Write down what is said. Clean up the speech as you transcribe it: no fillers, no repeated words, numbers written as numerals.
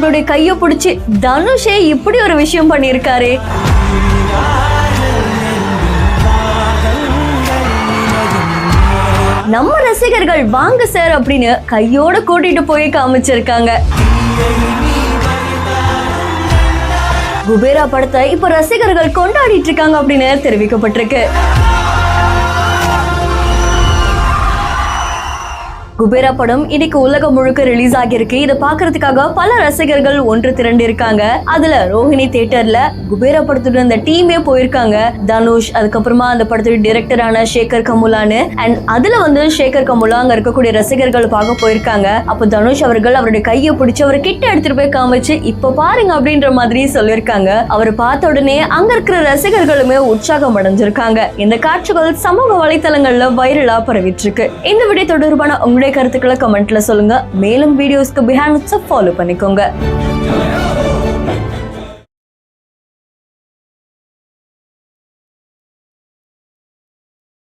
அவருடைய கையை பிடிச்சி தனுஷே இப்படி ஒரு விஷயம் பண்ணியிருக்காரு. நம்ம ரசிகர்கள் வாங்க சார் அப்படின்னு கையோட கூட்டிட்டு போய் காமிச்சிருக்காங்க. குபேரா படத்தை இப்ப ரசிகர்கள் கொண்டாடிட்டு இருக்காங்க அப்படின்னு தெரிவிக்கப்பட்டிருக்கு. குபேரா படம் இன்னைக்கு உலகம் முழுக்க ரிலீஸ் ஆகியிருக்கு. இதை பாக்குறதுக்காக பல ரசிகர்கள் ஒன்று திரண்டு இருக்காங்க. அதுல ரோஹிணி தியேட்டர்ல குபேரா படத்தோட அந்த டீமே போயிருக்காங்க. தனுஷ், அதுக்கப்புறமா அந்த படத்தோட டைரக்டரான சேகர் கமுலான்னு, அண்ட் அதுல சேகர் கமுலா அங்க இருக்கக்கூடிய ரசிகர்கள் பார்க்க போயிருக்காங்க. அப்போ தனுஷ் அவர்கள் அவருடைய கையை பிடிச்சு அவர் கிட்ட எடுத்துட்டு போய் காமிச்சு இப்ப பாருங்க அப்படின்ற மாதிரி சொல்லியிருக்காங்க. அவர் பார்த்த உடனே அங்க இருக்கிற ரசிகர்களுமே உற்சாகம் அடைஞ்சிருக்காங்க. இந்த காட்சிகள் சமூக வலைத்தளங்கள்ல வைரலா பரவிட்டு இருக்கு. இந்த வீடியோ தொடர்பான உங்களுடைய கருத்துக்களை கமெண்ட்ல சொல்லுங்க. மேலும் வீடியோஸ்க்கு பிஹைண்ட் ஃபாலோ பண்ணிக்கோங்க.